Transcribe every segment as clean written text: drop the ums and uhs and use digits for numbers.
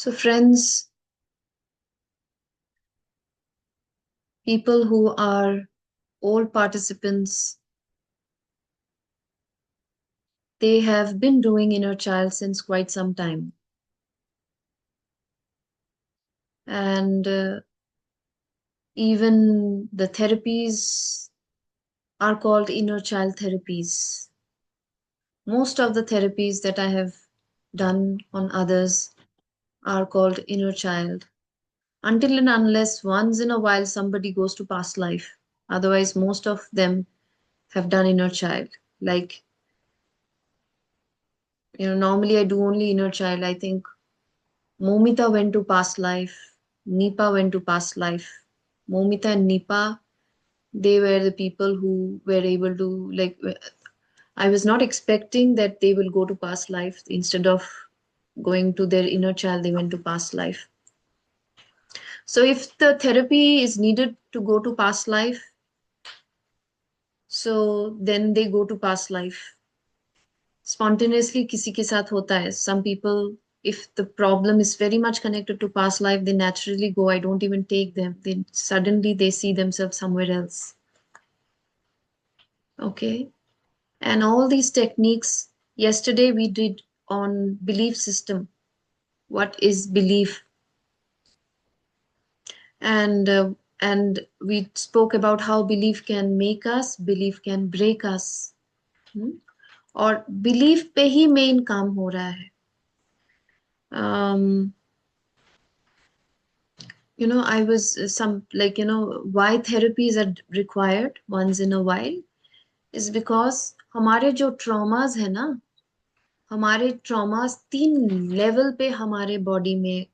So, friends, people who are all participants, they have been doing inner child since quite some time. And even the therapies are called inner child therapies. Most of the therapies that I have done on others are called inner child. Until and unless once in a while somebody goes to past life. Otherwise, most of them have done inner child. Like, normally I do only inner child. I think Momita went to past life. Nipa went to past life. Momita and Nipa, they were the people who were able to, like, I was not expecting that they will go to past life. Instead of going to their inner child, they went to past life. So if the therapy is needed to go to past life, so then they go to past life. Spontaneously किसी के साथ होता है. Some people, if the problem is very much connected to past life, they naturally go. I don't even take them. Then suddenly they see themselves somewhere else. Okay. And all these techniques, yesterday we did on belief system. What is belief? And uh, and we spoke about how belief can make us, belief can break us. Hmm? और belief पे ही main काम हो रहा है. Um, I was why therapies are required once in a while is because हमारे जो traumas है ना, हमारे traumas 3 लेवल पे हमारे बॉडी में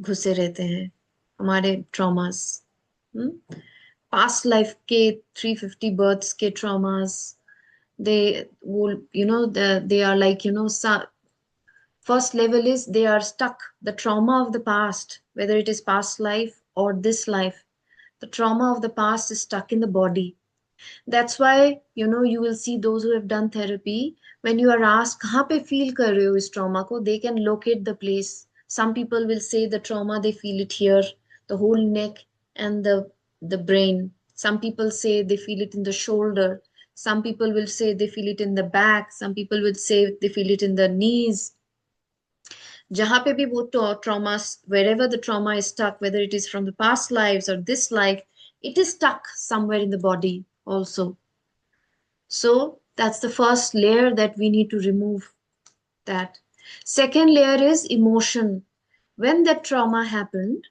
घुसे रहते हैं. हमारे traumas, पास्ट लाइफ के 350 बर्थ्स के traumas, they will, they are like, first level is they are stuck. The trauma of the past, whether it is past life or this life, the trauma of the past is stuck in the body. That's why, you will see those who have done therapy, when you are asked, kahan pe feel kar rahe ho is trauma ko, they can locate the place. Some people will say the trauma, they feel it here, the whole neck and the brain. Some people say they feel it in the shoulder. Some people will say they feel it in the back. Some people will say they feel it in the knees. जहाँ पे भी वो traumas, wherever the trauma is stuck, whether it is from the past lives or this life, it is stuck somewhere in the body also. So that's the first layer that we need to remove that. Second layer is emotion. When that trauma happened,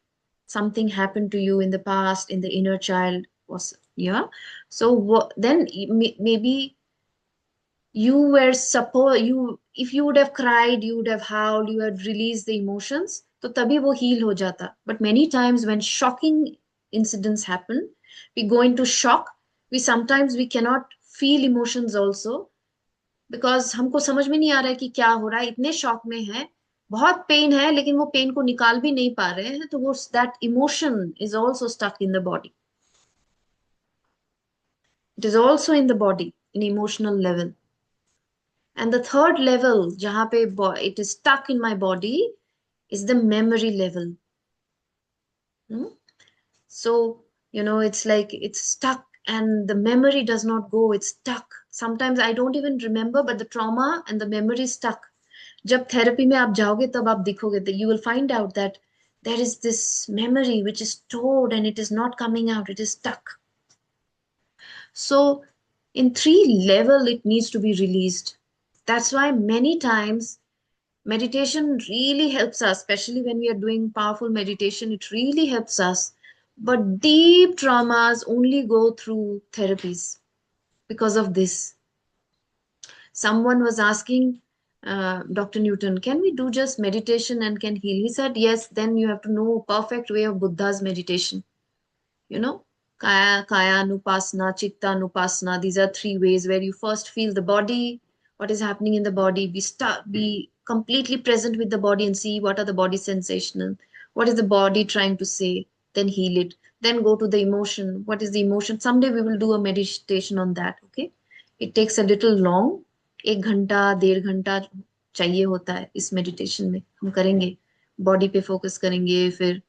something happened to you in the past, in the inner child was, yeah. So then maybe you were supposed, you, if you would have cried, you would have howled, you had released the emotions, तो तभी वो heal हो जाता. But many times when shocking incidents happen, we go into shock. We cannot feel emotions also, because हमको समझ में नहीं आ रहा है कि क्या हो रहा है, इतने शॉक में है, बहुत पेन है, लेकिन वो पेन को निकाल भी नहीं पा रहे हैं, तो वो that emotion is also stuck in the body. It is also in the body, in emotional level. And the third level, jahan pe it is stuck in my body, is the memory level. Hmm? So, it's like it's stuck and the memory does not go, it's stuck. Sometimes I don't even remember, but the trauma and the memory is stuck. जब therapy में आप जाओगे तब आप दिखोगे, that you will find out that there is this memory which is stored and it is not coming out, it is stuck. So in 3 level, it needs to be released. That's why many times meditation really helps us, especially when we are doing powerful meditation, it really helps us. But deep traumas only go through therapies because of this. Someone was asking Dr. Newton, can we do just meditation and can heal? He said, yes, then you have to know perfect way of Buddha's meditation. Kaya Nupasana, Chitta Nupasana. These are 3 ways where you first feel the body, what is happening in the body. Be completely present with the body and see what are the body sensational. What is the body trying to say? Then heal it. Then go to the emotion. What is the emotion? Someday we will do a meditation on that. Okay. It takes a little long. 1 घंटा 1.5 घंटा चाहिए होता है इस meditation में, हम करेंगे. Body पे फोकस करेंगे, फिर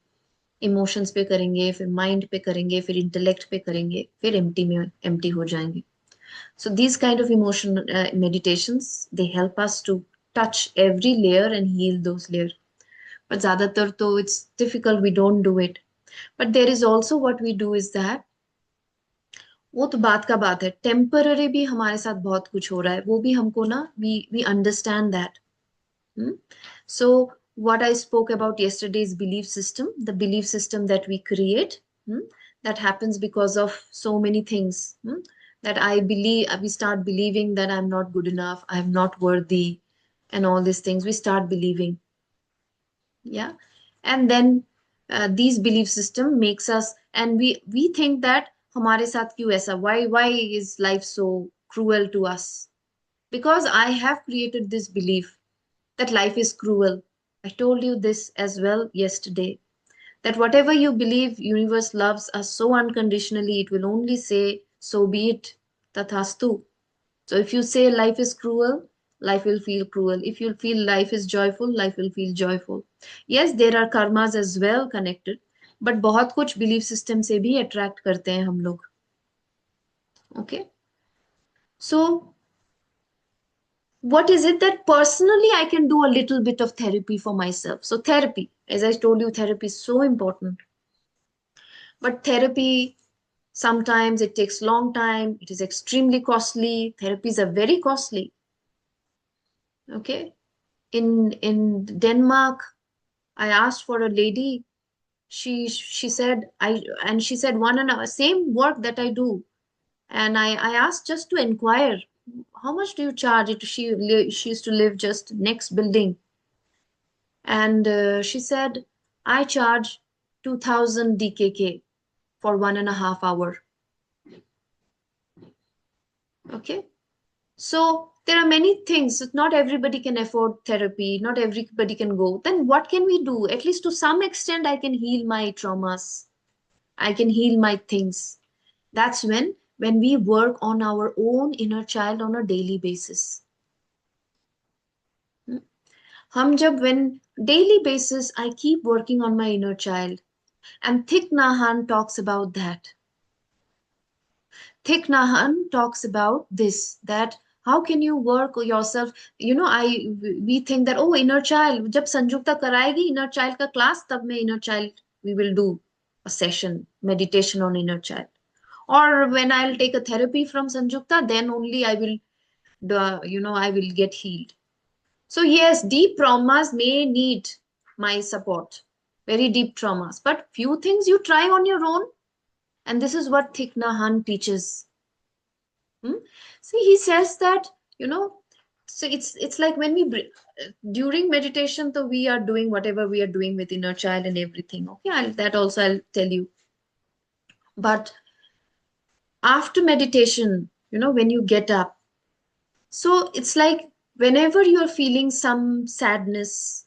इमोशंस पे करेंगे, फिर माइंड पे करेंगे, फिर इंटेलेक्ट पे करेंगे, फिर एम्प्टी हो जाएंगे. So these kind of emotion meditations, they help us to touch every layer and heal those layers. But ज़्यादातर तो it's difficult, we don't do it. But there is also what we do is that, वो तो बात का बात है, temporary भी हमारे साथ बहुत कुछ हो रहा है, वो भी हमको ना, we understand that. So what I spoke about yesterday's belief system, the belief system that we create, that happens because of so many things, that I believe, we start believing that I'm not good enough, I'm not worthy, and all these things we start believing. Yeah. And then these belief system makes us, and we think that हमारे साथ क्यों ऐसा, why is life so cruel to us? Because I have created this belief that life is cruel. I told you this as well yesterday, that whatever you believe, universe loves us so unconditionally, it will only say, so be it, tathastu. So if you say life is cruel, life will feel cruel. If you feel life is joyful, life will feel joyful. Yes, there are karmas as well connected, but बहुत कुछ belief system से भी attract करते हैं हम लोग. Okay? So what is it that personally I can do a little bit of therapy for myself? So therapy, as I told you, therapy is so important. But therapy, sometimes it takes long time. It is extremely costly. Therapies are very costly. Okay. In Denmark, I asked for a lady. She said she said 1 hour, same work that I do. And I asked just to inquire, how much do you charge? She used to live just next building. And she said, I charge 2000 DKK for 1.5 hour. Okay. So there are many things. Not everybody can afford therapy. Not everybody can go. Then what can we do? At least to some extent, I can heal my traumas. I can heal my things. That's when we work on our own inner child on a daily basis. हम जब when daily basis I keep working on my inner child, and Thich Nhat Hanh talks about that. Thich Nhat Hanh talks about this, that how can you work yourself? We think that, oh, inner child, जब संजुक्ता कराएगी inner child का class, तब मैं inner child, we will do a session meditation on inner child. Or when I'll take a therapy from Sanjukta, then only I will, I will get healed. So yes, deep traumas may need my support, very deep traumas, but few things you try on your own, and this is what Thich Nhat Hanh teaches. See, he says that, you know, so it's like when during meditation, so we are doing whatever we are doing with inner child and everything. Okay, that also I'll tell you. But after meditation, when you get up, so it's like whenever you're feeling some sadness,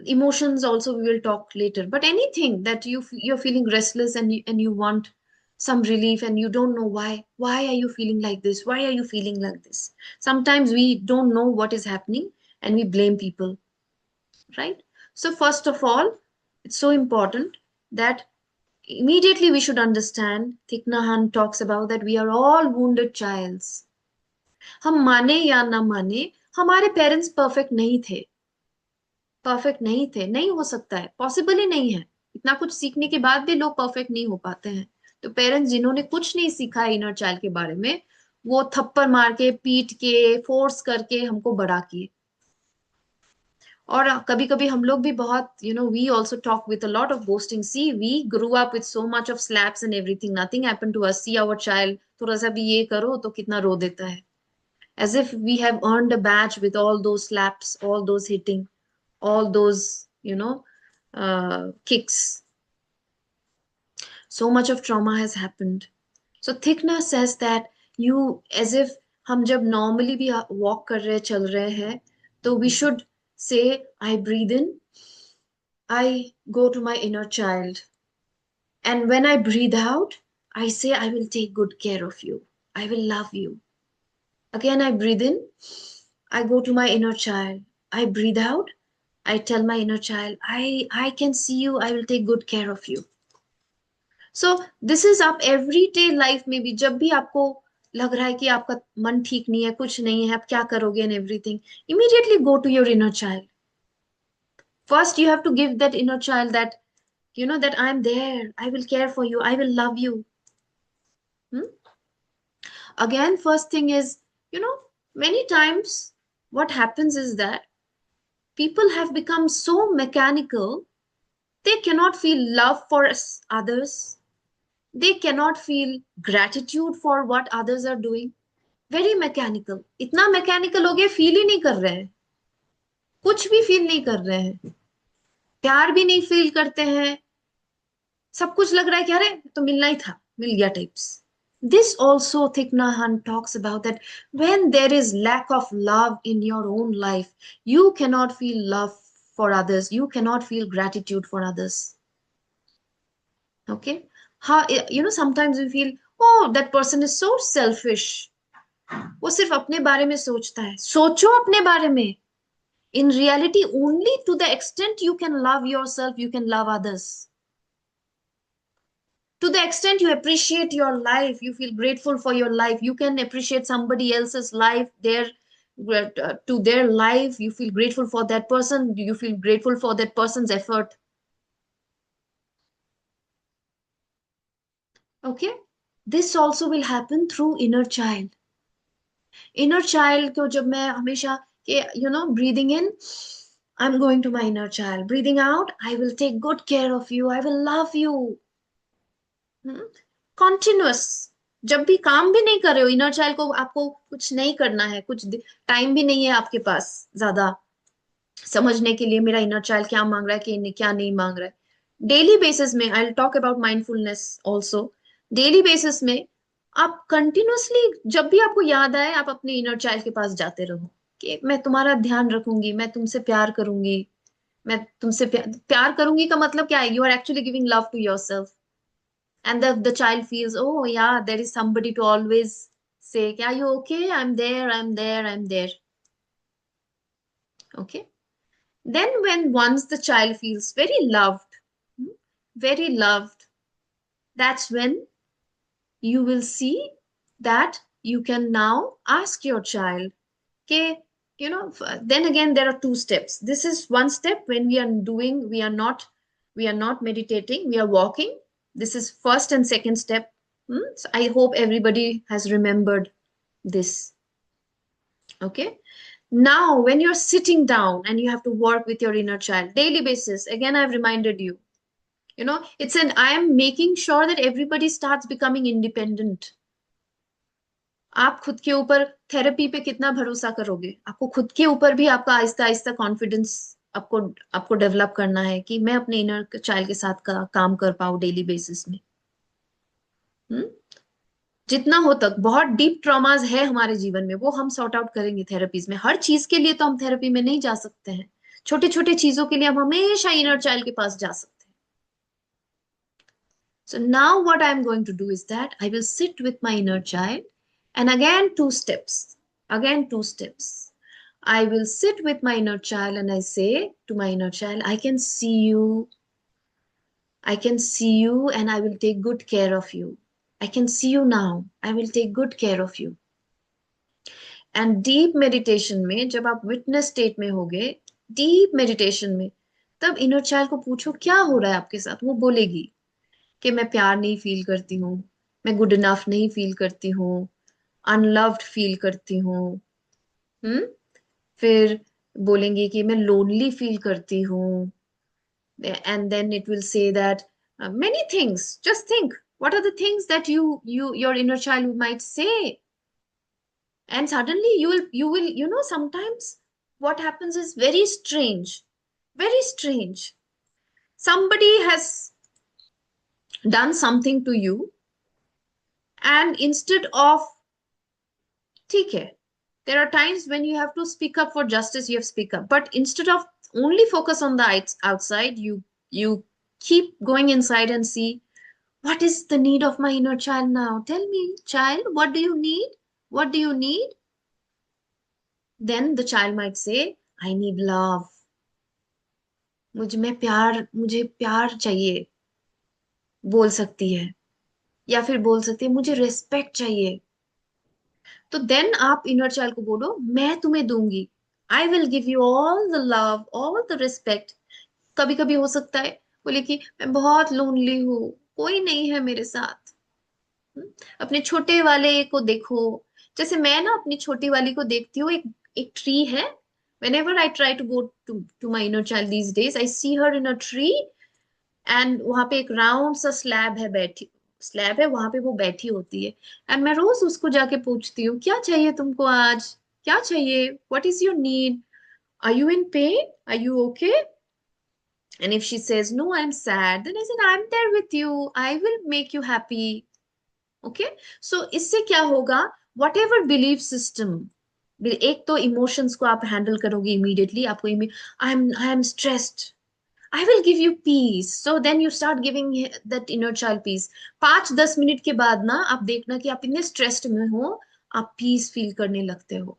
emotions also we will talk later, but anything that you're feeling restless, and you want some relief, and you don't know why are you feeling like this, why are you feeling like this? Sometimes we don't know what is happening, and we blame people, right? So first of all, it's so important that immediately we should understand, Thich Nhat Hanh talks about that we are all wounded childs. हम माने या ना माने, हमारे parents perfect नहीं थे, नहीं हो सकता है, पॉसिबल ही नहीं है. इतना कुछ सीखने के बाद भी लोग परफेक्ट नहीं हो पाते हैं. तो पेरेंट्स जिन्होंने कुछ नहीं सीखा है इनर चाइल्ड के बारे में, वो थप्पड़ मार के, पीट के, फोर्स करके हमको बड़ा किए. और कभी कभी हम लोग भी बहुत, we also talk with a lot of boasting, see we grew up with so much of slaps and everything, nothing happened to us, see our child थोड़ा सा भी ये करो तो कितना रो देता है, as if we have earned a badge with all those slaps, all those hitting, all those, kicks. So much of trauma has happened. So Thich Nhat says that you, as if हम जब normally भी walk कर रहे, चल रहे हैं, तो we should say, I breathe in, I go to my inner child. And when I breathe out, I say, I will take good care of you. I will love you. Again, I breathe in, I go to my inner child. I breathe out, I tell my inner child, I can see you, I will take good care of you. So this is आप everyday life में भी जब भी आपको लग रहा है कि आपका मन ठीक नहीं है, कुछ नहीं है, आप क्या करोगे and everything, immediately go to your inner child. First you have to give that inner child that, you know, that I'm there, I will care for you, I will love you. Hmm? Again, first thing is, you know, many times what happens is that people have become so mechanical, they cannot feel love for others, they cannot feel gratitude for what others are doing. Very mechanical, इतना mechanical हो गए, feel ही नहीं कर रहे हैं, कुछ भी feel नहीं कर रहे हैं, प्यार भी नहीं feel करते हैं, सब कुछ लग रहा है कि अरे तो मिलना ही था, मिल गया types. This also Thich Nhat Hanh talks about that when there is lack of love in your own life, you cannot feel love for others, you cannot feel gratitude for others. Okay? How, you know, sometimes we feel, oh, that person is so selfish. वो सिर्फ अपने बारे में सोचता है, सोचो अपने बारे में. In reality, only to the extent you can love yourself, you can love others. To the extent you appreciate your life, you feel grateful for your life, you can appreciate somebody else's life, their to their life, you feel grateful for that person, you feel grateful for that person's effort. Okay, this also will happen through inner child. Inner child को जब मैं हमेशा कि, you know, breathing in, I'm going to my inner child, breathing out, I will take good care of you, I will love you. Continuous, जब भी काम भी नहीं कर रहे हो, इनर चाइल्ड को आपको कुछ नहीं करना है, कुछ टाइम भी नहीं है आपके पास ज्यादा समझने के लिए मेरा इनर चाइल्ड क्या मांग रहा है कि क्या नहीं मांग रहा है, डेली बेसिस में, I will talk about mindfulness also. Daily basis में आप कंटिन्यूअसली जब भी आपको याद आए, आप अपने इनर चाइल्ड के पास जाते रहो कि मैं तुम्हारा ध्यान रखूंगी, मैं तुमसे प्यार करूंगी, मैं तुमसे प्यार करूंगी का मतलब क्या है, you are actually giving love to yourself. And the child feels, oh yeah, there is somebody to always say, are you okay, I'm there, I'm there, I'm there. Okay, then when once the child feels very loved, very loved, that's when you will see that you can now ask your child, okay, you know, then again there are two steps. This is one step when we are doing, we are not meditating, we are walking. This is first and second step. So I hope everybody has remembered this. Okay, now when you're sitting down and you have to work with your inner child daily basis, again I've reminded you, you know, it's an, I am making sure that everybody starts becoming independent. आप खुद के ऊपर therapy पे कितना भरोसा करोगे, आपको खुद के ऊपर भी आपका आहिस्ता आहिस्ता कॉन्फिडेंस आपको आपको डेवलप करना है कि मैं अपने इनर चाइल्ड के साथ काम कर पाऊँ डेली बेसिस में. जितना हो तक, बहुत डीप ट्रॉमास है हमारे जीवन में, वो हम सॉर्ट आउट करेंगे थेरेपीज में. हर चीज के लिए तो हम थेरेपी में नहीं जा सकते हैं, छोटे छोटे चीजों के लिए हम हमेशा इनर चाइल्ड के पास जा सकते हैं. So now what I'm going to do is that I will sit with my inner child, and again two steps. Again two steps. I will sit with my inner child and I say to my inner child, I can see you. I can see you and I will take good care of you. I can see you now. I will take good care of you. And deep meditation में जब आप witness state में होगे, deep meditation में, तब inner child को पूछो क्या हो रहा है आपके साथ. वो बोलेगी कि मैं प्यार नहीं फील करती हूँ, मैं गुड इनफ नहीं फील करती हूँ, अनलव्ड फील करती हूँ. फिर बोलेंगे कि मैं लोनली फील करती हूँ. And then it will say that many things. Just think, what are the things that your inner child might say? And suddenly you will, you know, sometimes what happens is very strange, very strange. Somebody has done something to you, and instead of, ठीक है, there are times when you have to speak up for justice, you have to speak up, but instead of only focus on the outside, you keep going inside and see what is the need of my inner child now. Tell me, child, what do you need? What do you need? Then the child might say, I need love. मुझे प्यार चाहिए बोल सकती है, या फिर बोल सकती है मुझे रिस्पेक्ट चाहिए। तो देन आप इनर चाइल्ड को बोलो मैं तुम्हें दूंगी, I will give you all the love all the respect. कभी कभी हो सकता है बोले कि मैं बहुत लोनली हूँ, कोई नहीं है मेरे साथ। हम्म, अपने छोटे वाले को देखो, जैसे मैं ना अपनी छोटी वाली को देखती हूँ, एक एक ट्री है। whenever I try to go to my inner child these days, I see her in a tree, and वहां पे एक राउंड सा स्लैब है, वहां पे वो बैठी होती है। एंड मैं रोज उसको जाके पूछती हूँ क्या चाहिए तुमको आज, क्या चाहिए, what is your need, are you in pain, are you okay? And if she says no I am sad, then I said I am there with you, I will make you happy. Okay, so इससे क्या होगा, what ever belief system, एक तो emotions को आप handle करोगे immediately, आपको I am stressed, I will give you peace. So then you start giving that inner child peace. 5-10 minute के बाद ना आप देखना कि आप इतने स्ट्रेस्ड में हो, आप पीस फील करने लगते हो,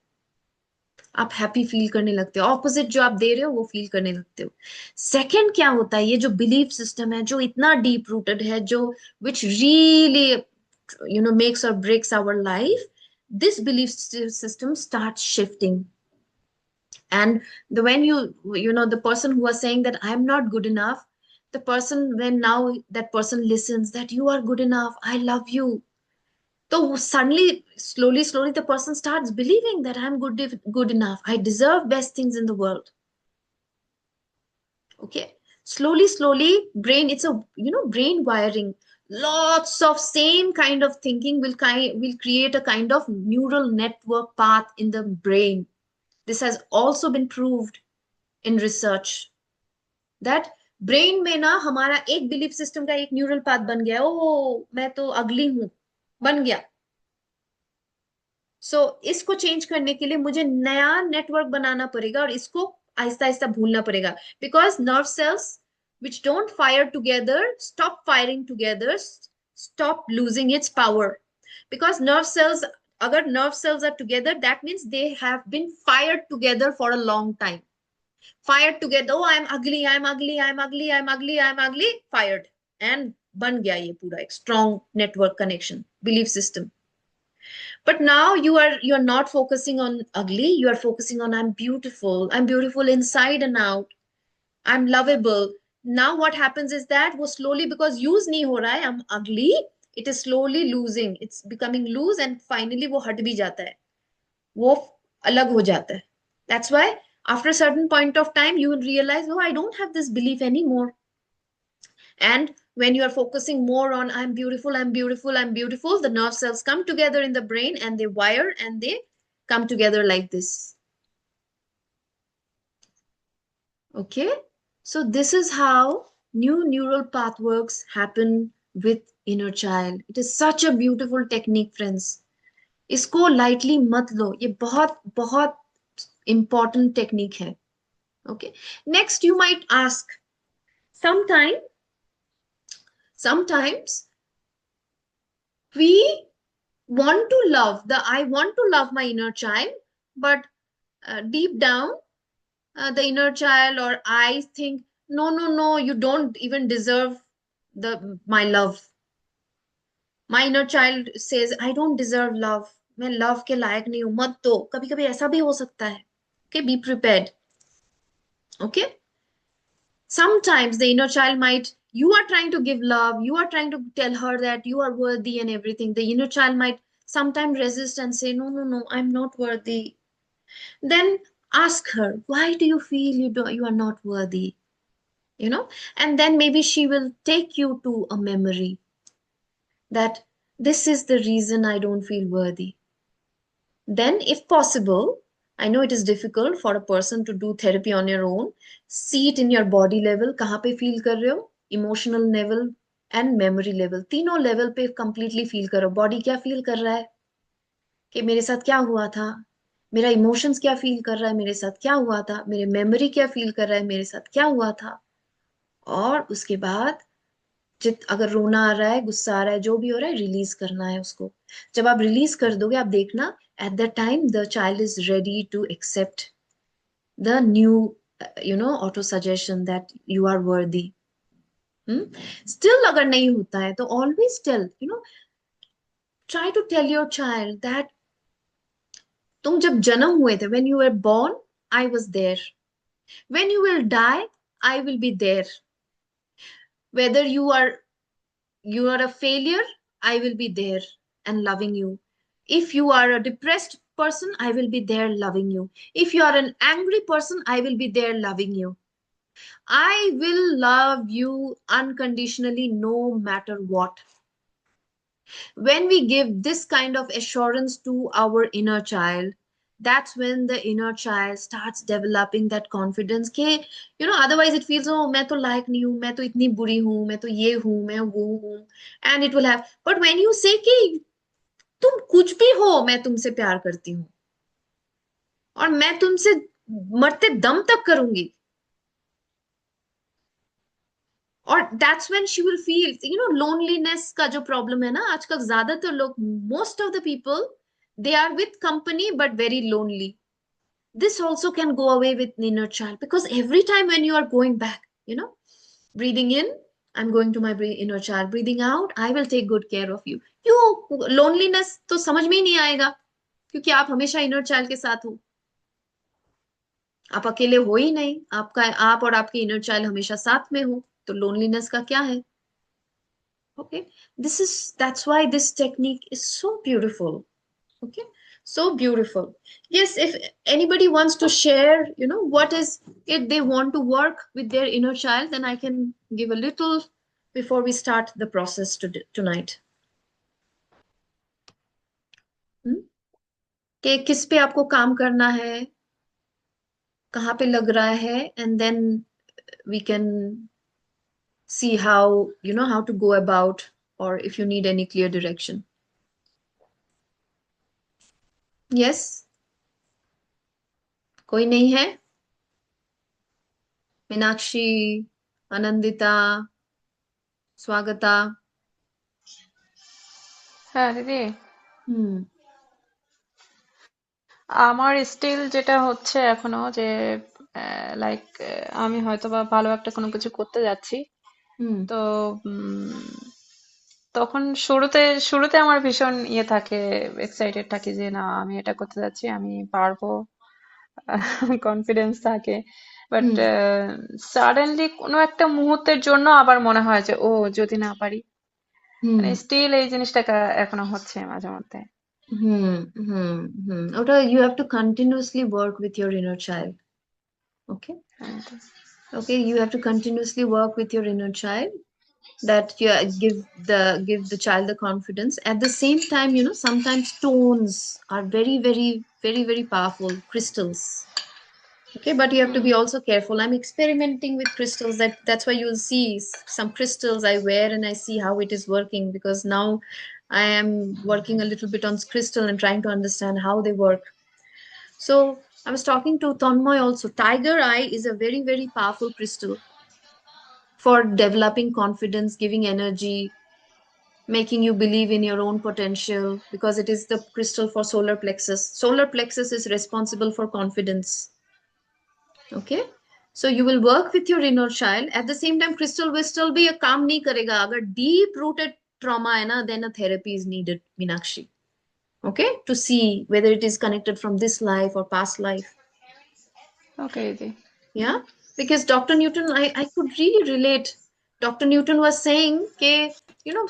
आप हैप्पी फील करने लगते हो, ऑपोजिट जो आप दे रहे हो वो फील करने लगते हो। सेकंड क्या होता है, ये जो बिलीफ सिस्टम है जो इतना डीप रूटेड है, जो which really makes or breaks our life, this belief system starts shifting. And when the person who was saying that I'm not good enough, the person, when now that person listens that you are good enough, I love you, so suddenly slowly the person starts believing that I'm good enough, I deserve best things in the world. Okay, slowly brain, it's a brain wiring, lots of same kind of thinking will create a kind of neural network path in the brain. This has also been proved in research, that brain में ना हमारा एक belief system का एक neural path बन गया, ओ मैं तो अगली हूं, बन गया। सो इसको चेंज करने के लिए मुझे नया नेटवर्क बनाना पड़ेगा और इसको आहिस्ता आहिस्ता भूलना पड़ेगा, because nerve cells which don't fire together stop firing together, stop losing its power. Because nerve cells, अगर nerve cells are together, that means they have been fired together for a long time, fired together, oh I'm ugly, I'm ugly, I'm ugly, I'm ugly, I'm ugly, fired, and बन गया ये पूरा एक strong network connection belief system. But now you are not focusing on ugly, you are focusing on I'm beautiful inside and out, I'm lovable. Now what happens is that वो slowly, because use नहीं हो रहा है I'm ugly, it is slowly losing, it's becoming loose, and finally वो हट भी जाता है, वो अलग हो जाता है। That's why after a certain point of time you will realize, oh I don't have this belief anymore. And when you are focusing more on I'm beautiful, I'm beautiful, I'm beautiful, the nerve cells come together in the brain and they wire and they come together like this. Okay, so this is how new neural pathworks happen with inner child. It is such a beautiful technique, friends. इसको lightly मत लो, ये बहुत बहुत important technique है. Okay, next you might ask, sometimes we want to love the I want to love my inner child, but deep down the inner child or I think no, you don't even deserve the my love. My inner child says I don't deserve love, मैं love के लायक नहीं हूं, मत दो। कभी कभी ऐसा भी हो सकता है। Okay, be prepared. Okay, sometimes the inner child might, you are trying to give love, you are trying to tell her that you are worthy and everything, the inner child might sometimes resist and say no, I'm not worthy. Then ask her, why do you feel you are not worthy, and then maybe she will take you to a memory that this is the reason I don't feel worthy. Then if possible, I know it is difficult for a person to do therapy on your own, see it in your body level, कहाँ पे feel कर रहे हो, emotional level and memory level, तीनों level पे completely feel करो, body क्या feel कर रहा है कि मेरे साथ क्या हुआ था, मेरा इमोशंस क्या फील कर रहा है मेरे साथ क्या हुआ था, मेरे मेमोरी क्या फील कर रहा है मेरे साथ क्या हुआ था। और उसके बाद अगर रोना आ रहा है, गुस्सा आ रहा है, जो भी हो रहा है, रिलीज करना है उसको। जब आप रिलीज कर दोगे, आप देखना at the time the child is ready to accept the new auto suggestion that you are worthy. Still अगर नहीं होता है तो always tell, try to tell your child that तुम जब जन्म हुए थे, when you were born, I was there. When you will die, I will be there. Whether you are a failure, I will be there and loving you. If you are a depressed person, I will be there loving you. If you are an angry person, I will be there loving you. I will love you unconditionally no matter what. When we give this kind of assurance to our inner child, that's when the inner child starts developing that confidence कि otherwise it feels, oh मैं तो लायक नहीं हूँ, मैं तो इतनी बुरी हूँ, मैं तो ये हूँ, मैं वो हूँ, and it will have. But when you say कि तुम कुछ भी हो, मैं तुमसे प्यार करती हूँ और मैं तुमसे मरते दम तक करूंगी, और that's when she will feel, loneliness का जो प्रॉब्लम है ना आजकल, ज्यादातर लोग, most of the people, they are with company but very lonely. This also can go away with inner child, because every time when you are going back, breathing in, I'm going to my inner child, breathing out, I will take good care of you. You loneliness तो समझ में ही नहीं आएगा, क्योंकि आप हमेशा inner child के साथ हो. आप अकेले हो ही नहीं, आप और आपके inner child हमेशा साथ में हो, तो loneliness का क्या है? Okay, that's why this technique is so beautiful. Okay, so beautiful. Yes, if anybody wants to share, what is it they want to work with their inner child, then I can give a little before we start the process tonight. कि किस पे आपको काम करना है, कहाँ पे लग रहा है, and then we can see how to go about, or if you need any clear direction. Yes, कोई नहीं है? मीनाक्षी, आनंदिता, स्वागता. হ্যাঁ দিদি, হুম. আমার স্টিল যেটা হচ্ছে এখনো যে লাইক আমি হয়তো বা ভালো একটা কোনো কিছু করতে যাচ্ছি, হুম. তো তখন শুরুতে শুরুতে আমার ভীষণ ইয়ে থাকে, এক্সাইটেড থাকি যে না আমি এটা করতে যাচ্ছি, আমি পারবো, কনফিডেন্স থাকে। But hmm. সাডেনলি কোনো একটা মুহূর্তের জন্য আবার মনে হয় যে ও যদি না পারি, হুম. মানে স্টিল এই জিনিসটা এখনো হচ্ছে মাঝে মধ্যে। হুম. হুম. হুম. ওটা you have to continuously work with your inner child. Okay. হ্যাঁ, তো Okay, you have to continuously work with your inner child, that you give the child the confidence. At the same time, sometimes tones are very, very, very, very powerful, crystals. Okay, but you have to hmm be also careful. I'm experimenting with crystals. That's why you'll see some crystals I wear, and I see how it is working, because now I am working a little bit on crystal and trying to understand how they work. So I was talking to Tonmoy also. Tiger eye is a very, very powerful crystal for developing confidence, giving energy, making you believe in your own potential, because it is the crystal for solar plexus. Solar plexus is responsible for confidence. Okay, so you will work with your inner child. At the same time, crystal will still be a काम नहीं करेगा. अगर deep rooted trauma है ना, then a therapy is needed, Meenakshi. Okay, to see whether it is connected from this life or past life. ওকে দিদি। Yeah, because Dr. Newton, I could really relate. Dr. Newton was saying, okay,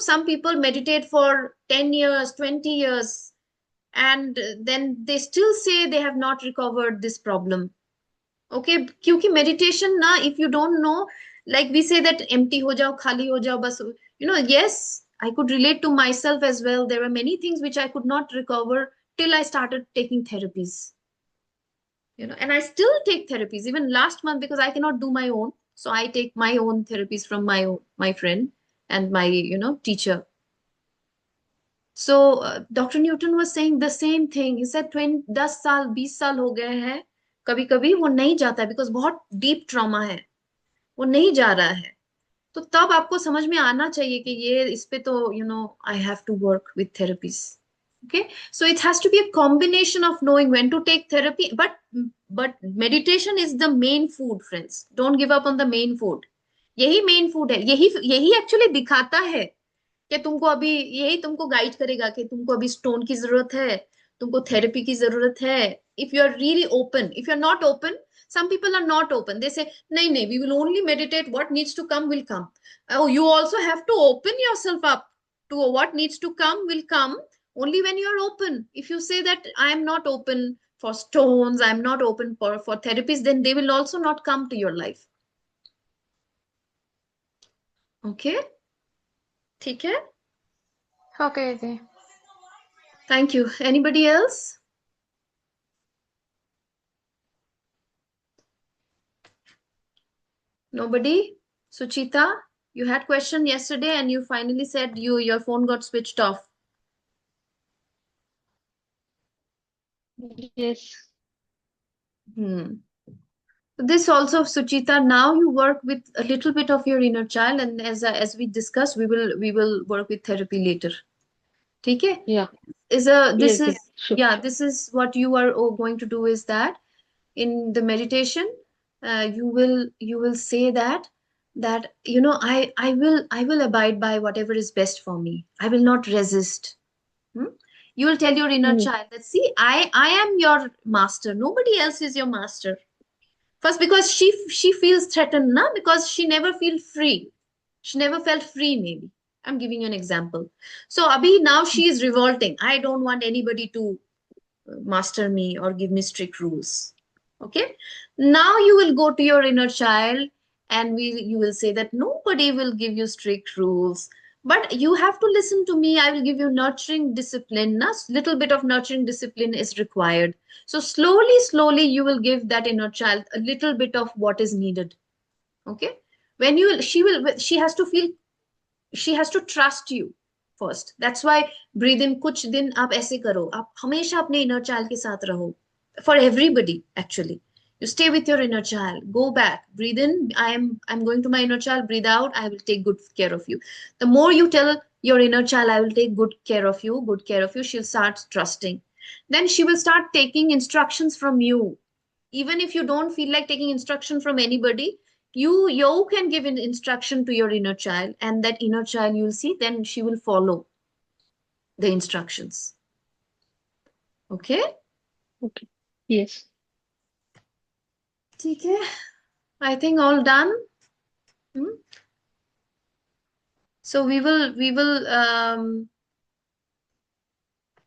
some people meditate for 10 years, 20 years, and then they still say they have not recovered this problem. Okay, क्योंकि meditation ना, if you don't know, like we say that empty हो जाओ, खाली हो जाओ, बस, yes, I could relate to myself as well. There were many things which I could not recover till I started taking therapies. And I still take therapies even last month, because I cannot do my own, so I take my own therapies from my friend and my teacher. So Dr. Newton was saying the same thing. He said 20 10 साल 20 साल हो गए हैं, कभी कभी वो नहीं जाता है, बिकॉज बहुत डीप ट्रॉमा है, वो नहीं जा रहा है. तो तब आपको समझ में आना चाहिए कि ये इस पे तो I have to work with therapies. Okay, so it has to be a combination of knowing when to take therapy, but but meditation is the main food, friends. Don't give up on the main food. यही main food है, यही यही actually दिखाता है कि तुमको अभी, यही तुमको गाइड करेगा कि तुमको अभी स्टोन की जरूरत है, तुमको थेरेपी की जरूरत है. If you are really open. If you are not open, some people are not open. They say, nahi nahi, we will only meditate, what needs to come will come. Oh, you also have to open yourself up to what needs to come will come only when you are open. If you say that I am not open for stones, I am not open for therapies, then they will also not come to your life. Okay, ठीक है. Okay जी. Thank you. Anybody else? Nobody? Suchita, you had question yesterday and you finally said your phone got switched off. Yes. This also, Suchita, now you work with a little bit of your inner child, and as we discussed, we will work with therapy later. ठीक है? Yeah. This Yes, is, yes, sure. yeah, this is what you are going to do, is that in the meditation, you will say that I will abide by whatever is best for me. I will not resist. Hmm? You will tell your inner child that, see, I am your master. Nobody else is your master. First, because she feels threatened, na, because she never feel free. She never felt free, maybe. I'm giving you an example. So Abhi, now she is revolting. I don't want anybody to master me or give me strict rules. Okay. Now you will go to your inner child and you will say that nobody will give you strict rules, but you have to listen to me. I will give you nurturing discipline. Na? Little bit of nurturing discipline is required. So slowly you will give that inner child a little bit of what is needed. Okay. When she has to feel, she has to trust you first. That's why breathe in. कुछ दिन आप ऐसे करो, आप हमेशा अपने inner child के साथ रहो. For everybody, actually, you stay with your inner child. Go back, breathe in. I'm going to my inner child. Breathe out. I will take good care of you. The more you tell your inner child, I will take good care of you, good care of you, she'll start trusting. Then she will start taking instructions from you. Even if you don't feel like taking instruction from anybody, you can give an instruction to your inner child, and that inner child, you'll see, then she will follow the instructions. Okay. Okay. Yes. ठीक है. I think all done. So we will